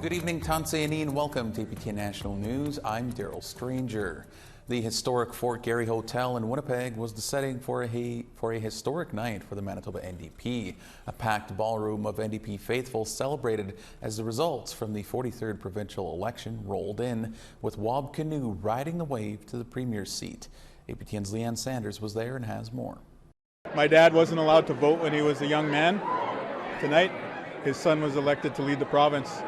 Good evening, Tansei and welcome to APTN National News. I'm Daryl Stranger. The historic Fort Garry Hotel in Winnipeg was the setting for a historic night for the Manitoba NDP. A packed ballroom of NDP faithful celebrated as the results from the 43rd provincial election rolled in, with Wab Kinew riding the wave to the premier's seat. APTN's Leanne Sanders was there and has more. My dad wasn't allowed to vote when he was a young man. Tonight, his son was elected to lead the province.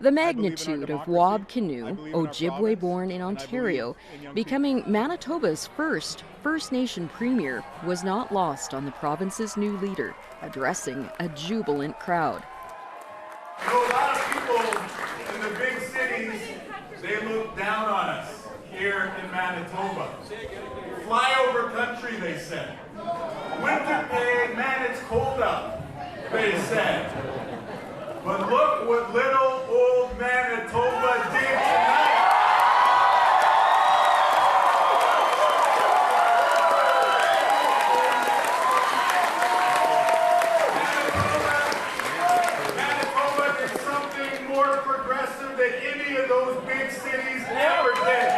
The magnitude of Wab Kinew, Ojibwe born in Ontario, becoming Manitoba's first First Nation premier, was not lost on the province's new leader, addressing a jubilant crowd. You know, a lot of people in the big cities, they look down on us here in Manitoba. Flyover country, they said. Winter pay, man, it's cold out, they said. But look what little old Manitoba did tonight. Manitoba did something more progressive than any of those big cities ever did.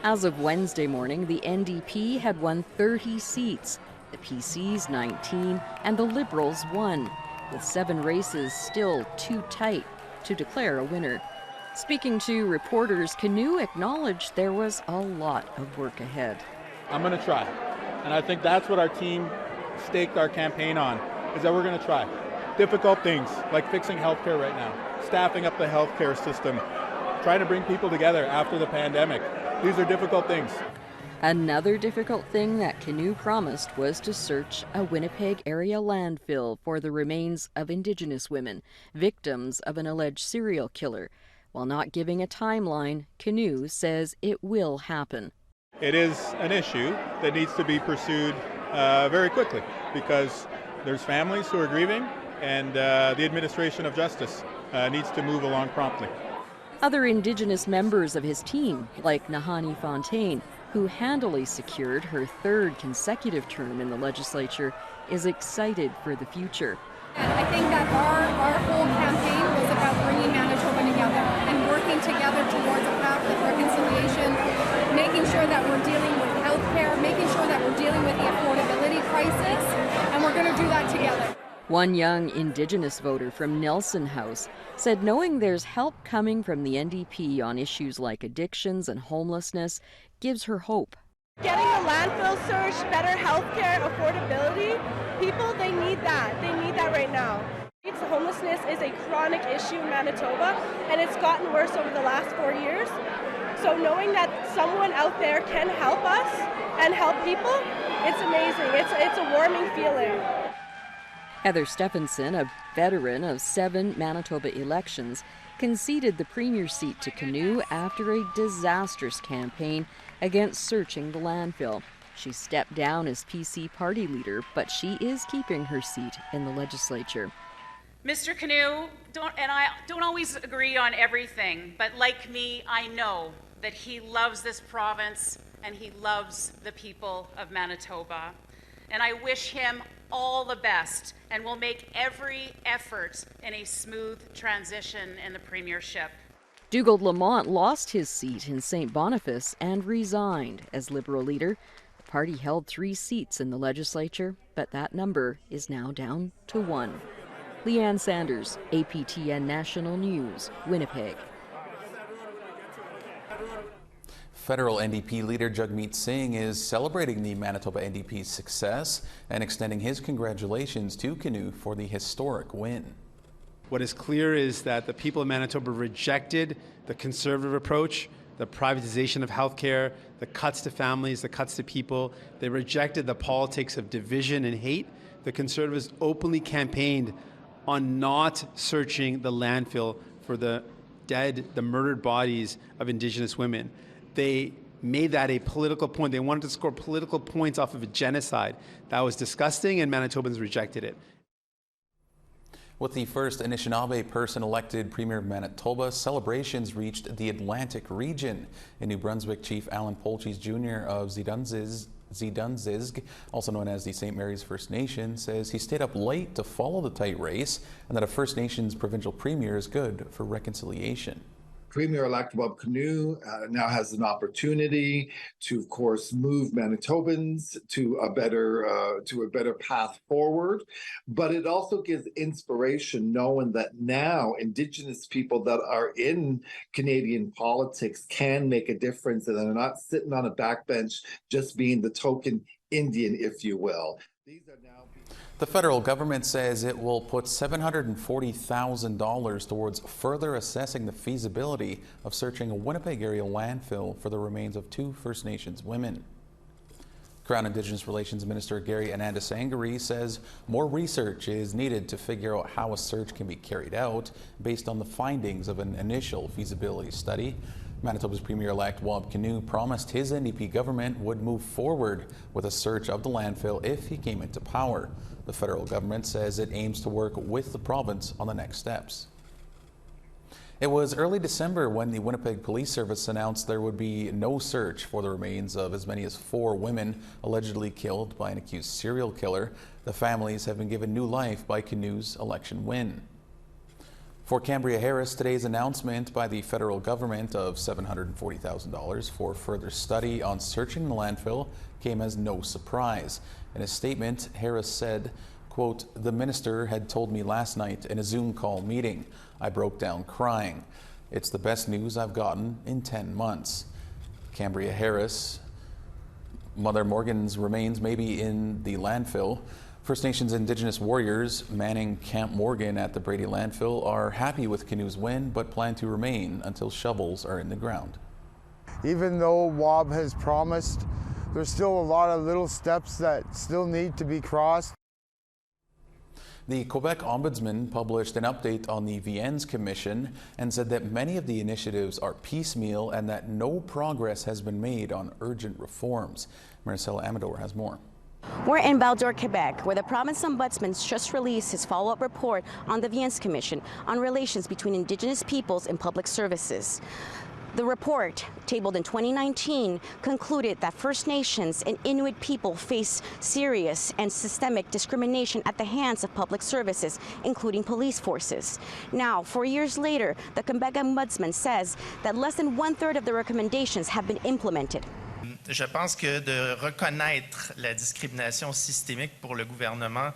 As of Wednesday morning, the NDP had won 30 seats, the PCs 19, and the Liberals 1. With 7 races still too tight to declare a winner. Speaking to reporters, Kinew acknowledged there was a lot of work ahead. I'm going to try. And I think that's what our team staked our campaign on, is that we're going to try. Difficult things, like fixing healthcare right now, staffing up the healthcare system, trying to bring people together after the pandemic. These are difficult things. Another difficult thing that Kinew promised was to search a Winnipeg area landfill for the remains of Indigenous women, victims of an alleged serial killer. While not giving a timeline, Kinew says it will happen. It is an issue that needs to be pursued very quickly, because there's families who are grieving, and the administration of justice needs to move along promptly. Other Indigenous members of his team, like Nahani Fontaine, who handily secured her 3rd consecutive term in the legislature, is excited for the future. And I think that our whole campaign was about bringing Manitoba together and working together towards a path of reconciliation, making sure that we're dealing with health care, making sure that we're dealing with the affordability crisis, and we're going to do that together. One young Indigenous voter from Nelson House said knowing there's help coming from the NDP on issues like addictions and homelessness gives her hope. Getting the landfill search, better health care, affordability, people, they need that. They need that right now. Homelessness is a chronic issue in Manitoba, and it's gotten worse over the last 4 years. So knowing that someone out there can help us and help people, it's amazing. It's a warming feeling. Heather Stephenson, a veteran of 7 Manitoba elections, conceded the premier seat to Kinew after a disastrous campaign against searching the landfill. She stepped down as PC party leader, but she is keeping her seat in the legislature. Mr. Kinew and I don't always agree on everything, but like me, I know that he loves this province and he loves the people of Manitoba. And I wish him all the best and will make every effort in a smooth transition in the premiership. Dougald Lamont lost his seat in St. Boniface and resigned as Liberal leader. The party held 3 seats in the legislature, but that number is now down to 1. Leanne Sanders, APTN National News, Winnipeg. Federal NDP leader Jagmeet Singh is celebrating the Manitoba NDP's success and extending his congratulations to Kinew for the historic win. What is clear is that the people of Manitoba rejected the conservative approach, the privatization of healthcare, the cuts to families, the cuts to people. They rejected the politics of division and hate. The Conservatives openly campaigned on not searching the landfill for the dead, the murdered bodies of Indigenous women. They made that a political point. They wanted to score political points off of a genocide. That was disgusting, and Manitobans rejected it. With the first Anishinaabe person elected Premier of Manitoba, celebrations reached the Atlantic region. In New Brunswick, Chief Alan Polchis Jr. of Zidunzis Zizg, also known as the St. Mary's First Nation, says he stayed up late to follow the tight race and that a First Nations provincial premier is good for reconciliation. Premier-elect Wab Kinew now has an opportunity to, of course, move Manitobans to a better path forward. But it also gives inspiration knowing that now Indigenous people that are in Canadian politics can make a difference, and they're not sitting on a backbench just being the token Indian, if you will. These are now. The federal government says it will put $740,000 towards further assessing the feasibility of searching a Winnipeg area landfill for the remains of 2 First Nations women. Crown Indigenous Relations Minister Gary Anandasangari says more research is needed to figure out how a search can be carried out based on the findings of an initial feasibility study. Manitoba's Premier-elect Wab Kinew promised his NDP government would move forward with a search of the landfill if he came into power. The federal government says it aims to work with the province on the next steps. It was early December when the Winnipeg Police Service announced there would be no search for the remains of as many as 4 women allegedly killed by an accused serial killer. The families have been given new life by Kinew's election win. For Cambria Harris, today's announcement by the federal government of $740,000 for further study on searching the landfill came as no surprise. In a statement, Harris said, quote, "The minister had told me last night in a Zoom call meeting. I broke down crying. It's the best news I've gotten in 10 months. Cambria Harris, Mother Morgan's remains may be in the landfill. First Nations Indigenous warriors manning Camp Morgan at the Brady landfill are happy with Kinew's win, but plan to remain until shovels are in the ground." Even though Wab has promised, there's still a lot of little steps that still need to be crossed. The Quebec ombudsman published an update on the Viens Commission and said that many of the initiatives are piecemeal and that no progress has been made on urgent reforms. Maricela Amador has more. We're in Val-d'Or, Quebec, where the province ombudsman just released his follow-up report on the Viens Commission on relations between Indigenous peoples and public services. The report, tabled in 2019, concluded that First Nations and Inuit people face serious and systemic discrimination at the hands of public services, including police forces. Now, 4 years later, the Quebec ombudsman says that less than 1/3 of the recommendations have been implemented. Je pense que de reconnaître la discrimination systémique pour le gouvernement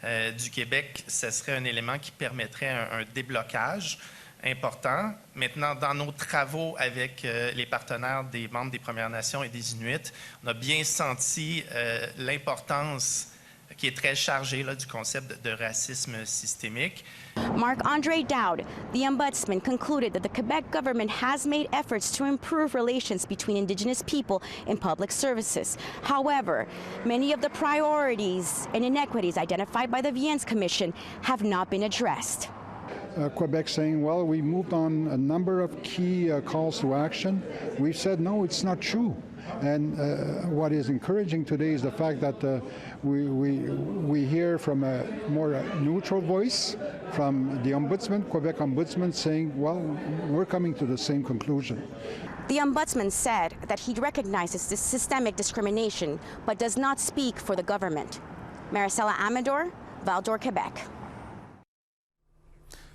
du Québec, ce serait un élément qui permettrait un déblocage important. Maintenant, dans nos travaux avec les partenaires des membres des Premières Nations et des Inuits, on a bien senti l'importance qui est très chargée là, du concept de racisme systémique. Marc-André Dowd, the ombudsman, concluded that the Quebec government has made efforts to improve relations between Indigenous people in public services. However, many of the priorities and inequities identified by the Viens Commission have not been addressed. Quebec saying, well, we moved on a number of key calls to action. We've said, no, it's not true. And what is encouraging today is the fact that we hear from a more neutral voice from the ombudsman, Quebec ombudsman, saying, well, we're coming to the same conclusion. The ombudsman said that he recognizes this systemic discrimination, but does not speak for the government. Maricela Amador, Val-d'Or, Quebec.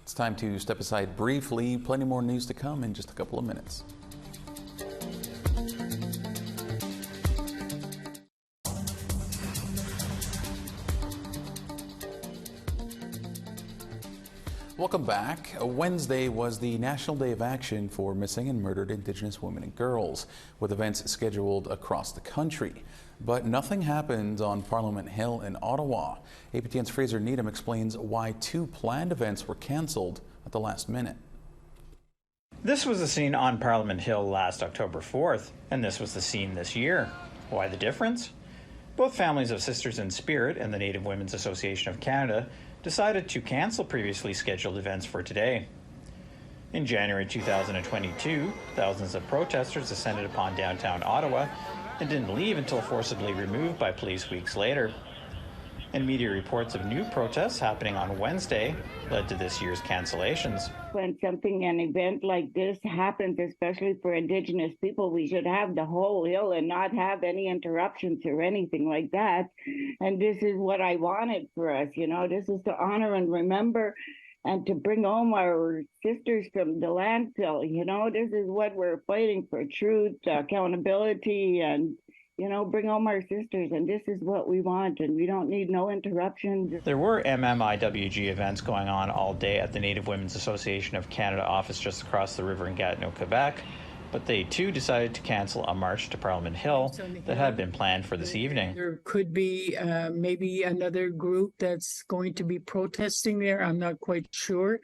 It's time to step aside briefly. Plenty more news to come in just a couple of minutes. Welcome back. Wednesday was the National Day of Action for Missing and Murdered Indigenous Women and Girls, with events scheduled across the country. But nothing happened on Parliament Hill in Ottawa. APTN's Fraser Needham explains why 2 planned events were cancelled at the last minute. This was the scene on Parliament Hill last October 4th, and this was the scene this year. Why the difference? Both families of Sisters in Spirit and the Native Women's Association of Canada decided to cancel previously scheduled events for today. In January 2022, thousands of protesters descended upon downtown Ottawa and didn't leave until forcibly removed by police weeks later. And media reports of new protests happening on Wednesday led to this year's cancellations. When an event like this happens, especially for Indigenous people, we should have the whole hill and not have any interruptions or anything like that. And this is what I wanted for us, you know, this is to honor and remember and to bring home our sisters from the landfill. You know, this is what we're fighting for: truth, accountability, and you know, bring home our sisters, and this is what we want, and we don't need no interruptions. There were MMIWG events going on all day at the Native Women's Association of Canada office just across the river in Gatineau, Quebec, but they too decided to cancel a march to Parliament Hill that had been planned for this evening. There could be maybe another group that's going to be protesting there. I'm not quite sure,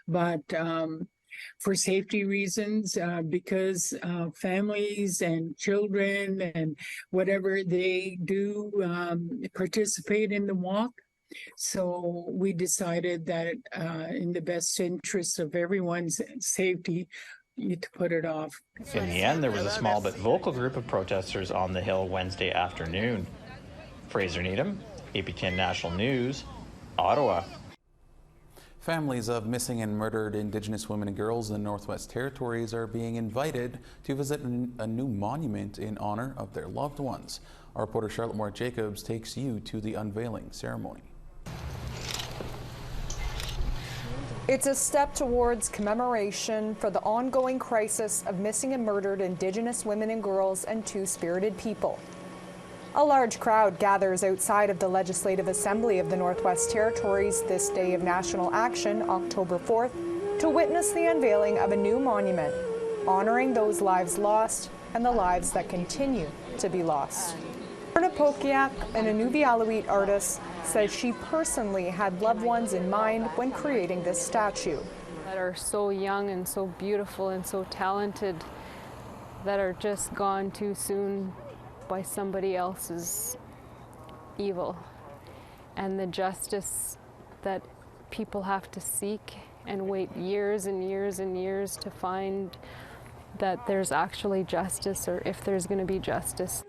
but for safety reasons, because families and children and whatever, they do participate in the walk. So we decided that in the best interest of everyone's safety, to put it off. In the end, there was a small but vocal group of protesters on the Hill Wednesday afternoon. Fraser Needham, APTN National News, Ottawa. Families of missing and murdered Indigenous women and girls in the Northwest Territories are being invited to visit a new monument in honor of their loved ones. Our reporter Charlotte Moore-Jacobs takes you to the unveiling ceremony. It's a step towards commemoration for the ongoing crisis of missing and murdered Indigenous women and girls and two-spirited people. A large crowd gathers outside of the Legislative Assembly of the Northwest Territories this day of national action, October 4th, to witness the unveiling of a new monument, honoring those lives lost and the lives that continue to be lost. Berna Pokiak, an Inuvialuit artist, says she personally had loved ones in mind when creating this statue. That are so young and so beautiful and so talented, that are just gone too soon by somebody else's evil, and the justice that people have to seek and wait years and years and years to find that there's actually justice, or if there's going to be justice.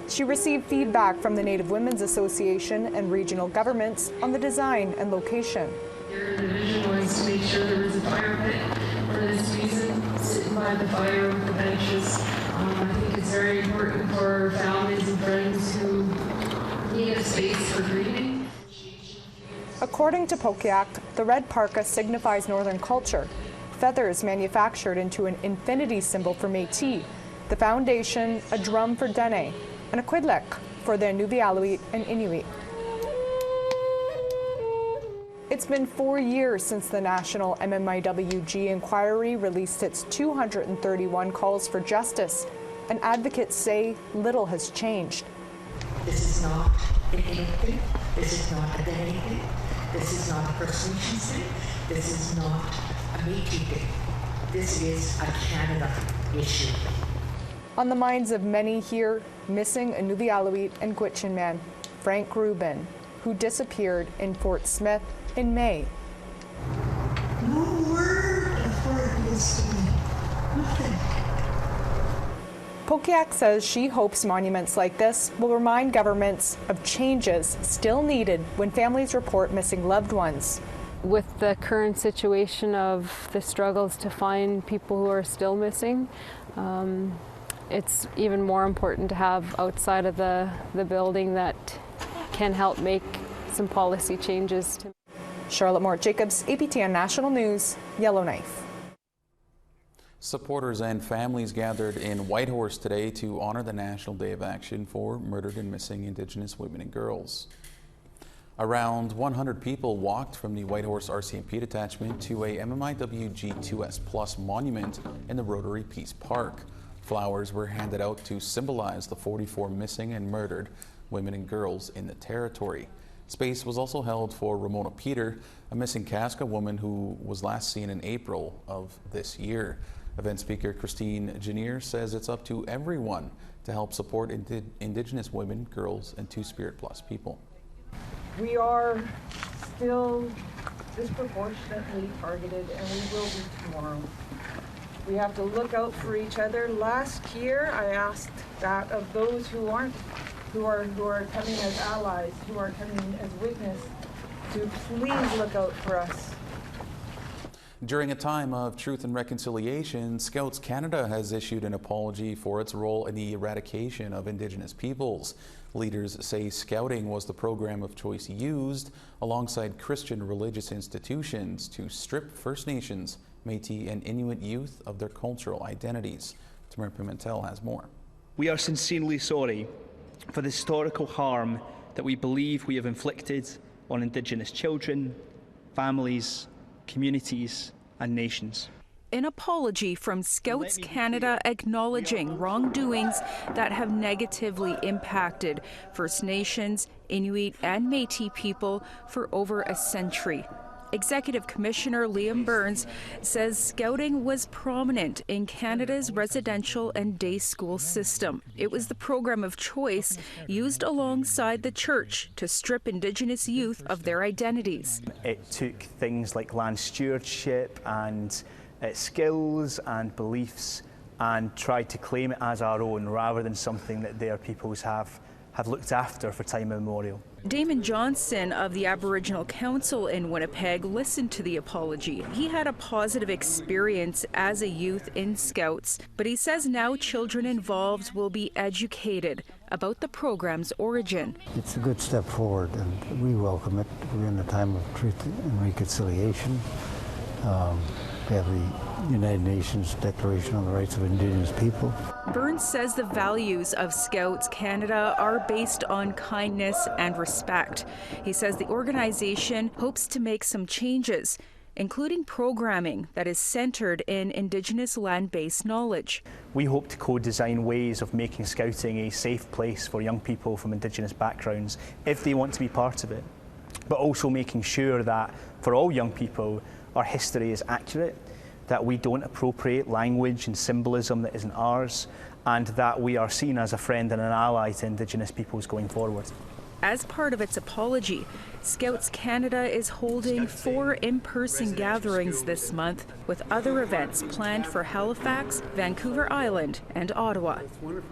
She received feedback from the Native Women's Association and regional governments on the design and location. The vision was to make sure there was a fire pit for this reason, sitting by the fire with the benches. I think it's very important for families and friends who need a space for grieving. According to Pokiak, the red parka signifies northern culture, feathers manufactured into an infinity symbol for Métis, the foundation a drum for Dene, and a quidlek for the Inuvialuit and Inuit. It's been 4 years since the National MMIWG inquiry released its 231 calls for justice, and advocates say little has changed. This is not an Inuit thing. This is not a Dene thing. This is not a First Nations thing. This is not a Métis thing. This is a Canada issue. On the minds of many here, missing Inuvialuit and Gwich'in man Frank Rubin, who disappeared in Fort Smith in May. No word of word was to me. Nothing. Pokiak says she hopes monuments like this will remind governments of changes still needed when families report missing loved ones. With the current situation of the struggles to find people who are still missing, it's even more important to have outside of the building that can help make some policy changes. Charlotte Moore-Jacobs, APTN National News, Yellowknife. Supporters and families gathered in Whitehorse today to honor the National Day of Action for murdered and missing Indigenous women and girls. Around 100 people walked from the Whitehorse RCMP detachment to a MMIWG2S Plus monument in the Rotary Peace Park. Flowers were handed out to symbolize the 44 missing and murdered women and girls in the territory. Space was also held for Ramona Peter, a missing Casca woman who was last seen in April of this year. Event speaker Christine Janier says it's up to everyone to help support Indigenous women, girls, and Two-Spirit Plus people. We are still disproportionately targeted, and we will be tomorrow. We have to look out for each other. Last year, I asked that of those who aren't who are coming as allies, who are coming as witness, to please look out for us. During a time of truth and reconciliation, Scouts Canada has issued an apology for its role in the eradication of Indigenous peoples. Leaders say Scouting was the program of choice used alongside Christian religious institutions to strip First Nations, Métis and Inuit youth of their cultural identities. Tamara Pimentel has more. We are sincerely sorry for the historical harm that we believe we have inflicted on Indigenous children, families, communities and nations. An apology from Scouts Canada acknowledging wrongdoings that have negatively impacted First Nations, Inuit and Métis people for over a century. Executive Commissioner Liam Burns says Scouting was prominent in Canada's residential and day school system. It was the program of choice used alongside the church to strip Indigenous youth of their identities. It took things like land stewardship and skills and beliefs and tried to claim it as our own rather than something that their peoples have looked after for time immemorial. Damon Johnson of the Aboriginal Council in Winnipeg listened to the apology. He had a positive experience as a youth in Scouts, but he says now children involved will be educated about the program's origin. It's a good step forward and we welcome it. We're in a time of truth and reconciliation. We have the United Nations Declaration on the Rights of Indigenous People. Burns says the values of Scouts Canada are based on kindness and respect. He says the organization hopes to make some changes, including programming that is centered in Indigenous land-based knowledge. We hope to co-design ways of making Scouting a safe place for young people from Indigenous backgrounds if they want to be part of it, but also making sure that for all young people our history is accurate, that we don't appropriate language and symbolism that isn't ours, and that we are seen as a friend and an ally to Indigenous peoples going forward. As part of its apology, Scouts Canada is holding 4 in-person gatherings this month, with other events planned for Halifax, Vancouver Island and Ottawa.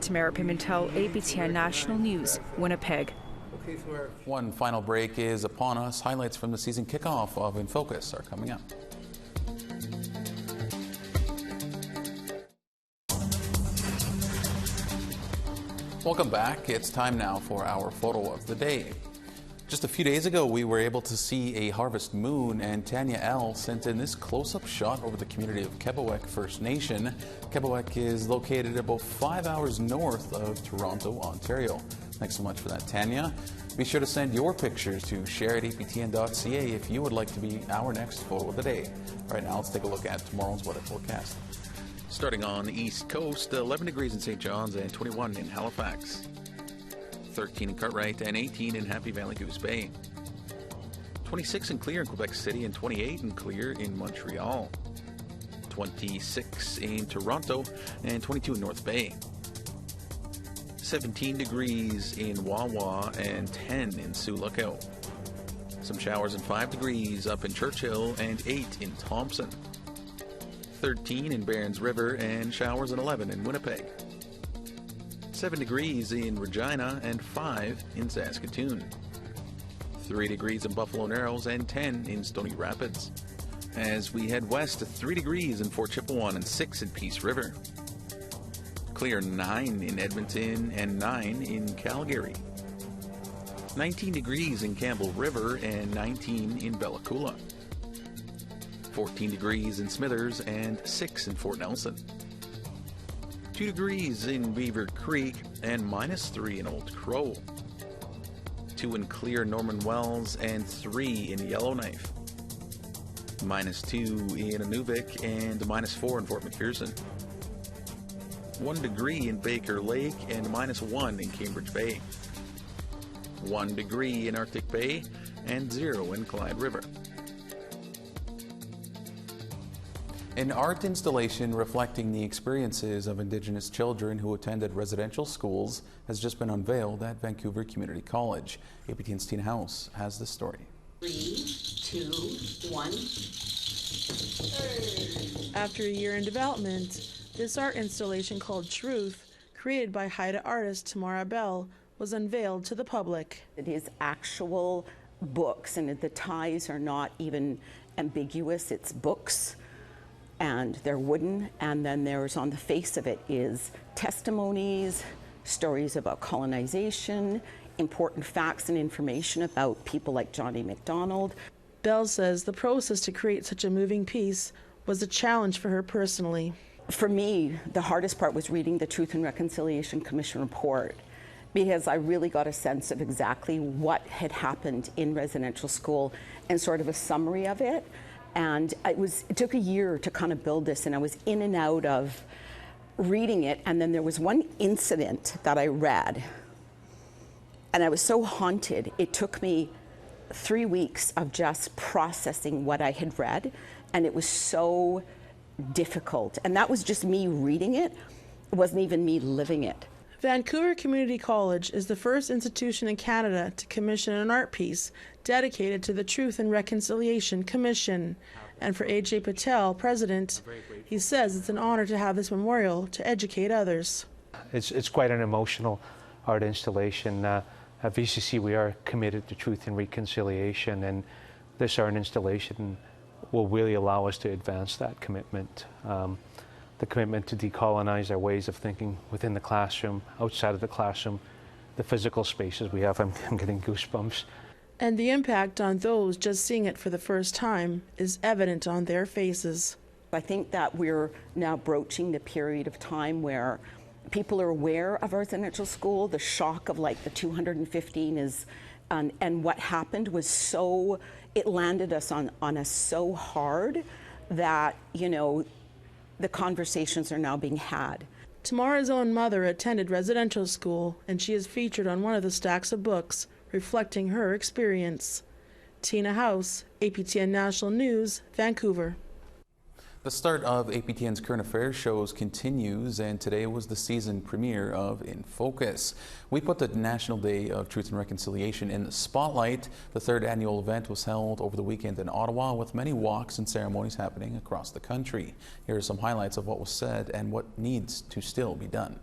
Tamara Pimentel, APTN National News, Winnipeg. One final break is upon us. Highlights from the season kickoff of In Focus are coming up. Welcome back. It's time now for our photo of the day. Just a few days ago, we were able to see a harvest moon, and Tanya L. sent in this close-up shot over the community of Quebec First Nation. Quebec is located about 5 hours north of Toronto, Ontario. Thanks so much for that, Tanya. Be sure to send your pictures to share@aptn.ca if you would like to be our next photo of the day. Right now, let's take a look at tomorrow's weather forecast. Starting on the East Coast, 11 degrees in St. John's and 21 in Halifax. 13 in Cartwright and 18 in Happy Valley Goose Bay. 26 and clear in Quebec City and 28 and clear in Montreal. 26 in Toronto and 22 in North Bay. 17 degrees in Wawa and 10 in Sioux Lookout. Some showers and 5 degrees up in Churchill and 8 in Thompson. 13 in Barons River and showers and 11 in Winnipeg. 7 degrees in Regina and 5 in Saskatoon. 3 degrees in Buffalo Narrows and 10 in Stony Rapids. As we head west, 3 degrees in Fort Chippewa and 6 in Peace River. Clear 9 in Edmonton and 9 in Calgary. 19 degrees in Campbell River and 19 in Bella Coola. 14 degrees in Smithers and 6 in Fort Nelson. 2 degrees in Beaver Creek and -3 in Old Crow. 2 in clear Norman Wells and 3 in Yellowknife. -2 in Inuvik and -4 in Fort McPherson. 1 degree in Baker Lake and -1 in Cambridge Bay. 1 degree in Arctic Bay and 0 in Clyde River. An art installation reflecting the experiences of Indigenous children who attended residential schools has just been unveiled at Vancouver Community College. APTN's Tina House has this story. 3, 2, 1. After a year in development, this art installation called Truth, created by Haida artist Tamara Bell, was unveiled to the public. It is actual books, and the ties are not even ambiguous. It's books, and they're wooden, and then there's, on the face of it, is testimonies, stories about colonization, important facts and information about people like Johnny MacDonald. Bell says the process to create such a moving piece was a challenge for her personally. For me, the hardest part was reading the Truth and Reconciliation Commission report, because I really got a sense of exactly what had happened in residential school and sort of a summary of it. And it took a year to kind of build this, and I was in and out of reading it. And then there was one incident that I read, and I was so haunted. It took me 3 weeks of just processing what I had read, and it was so difficult. And that was just me reading it. It wasn't even me living it. Vancouver Community College is the first institution in Canada to commission an art piece dedicated to the Truth and Reconciliation Commission. And for A.J. Patel, president, he says it's an honor to have this memorial to educate others. It's quite an emotional art installation. At VCC, we are committed to truth and reconciliation, and this art installation will really allow us to advance that commitment. The commitment to decolonize our ways of thinking within the classroom, outside of the classroom, the physical spaces we have. I'm getting goosebumps. And the impact on those just seeing it for the first time is evident on their faces. I think that we're now broaching the period of time where people are aware of residential school. The shock of like the 215 is, and what happened was so, it landed us on us so hard that, you know, the conversations are now being had. Tamara's own mother attended residential school, and she is featured on one of the stacks of books reflecting her experience. Tina House, APTN National News, Vancouver. The start of APTN's current affairs shows continues, and today was the season premiere of In Focus. We put the National Day of Truth and Reconciliation in the spotlight. The third annual event was held over the weekend in Ottawa, with many walks and ceremonies happening across the country. Here are some highlights of what was said and what needs to still be done.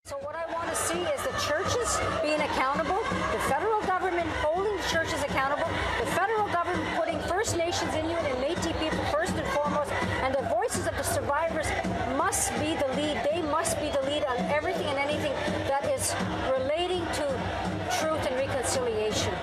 So what I want to see is the churches being accountable, the federal government holding the churches accountable, the federal government putting First Nations, Inuit, and Métis people first and foremost, and the voices of the survivors must be the lead. They must be the lead on everything and anything that is relating to truth and reconciliation.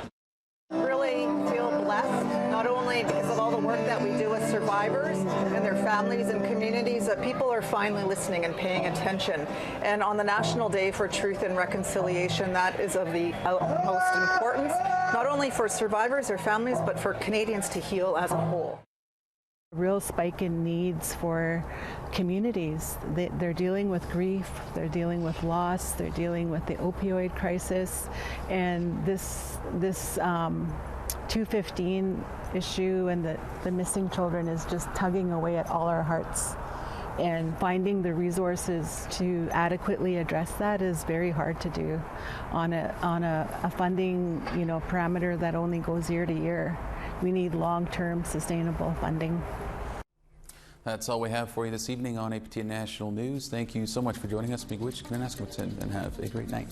Really feel blessed, not only because of all the work that we do with survivors and their families and communities, that people are finally listening and paying attention. And on the National Day for Truth and Reconciliation, that is of the utmost importance, not only for survivors or families, but for Canadians to heal as a whole. Real spike in needs for communities. They're dealing with grief, they're dealing with loss, they're dealing with the opioid crisis, and this 215 issue and the missing children is just tugging away at all our hearts. And finding the resources to adequately address that is very hard to do on a funding, parameter that only goes year to year. We need long-term sustainable funding. That's all we have for you this evening on APTN National News. Thank you so much for joining us. Miigwech, and have a great night.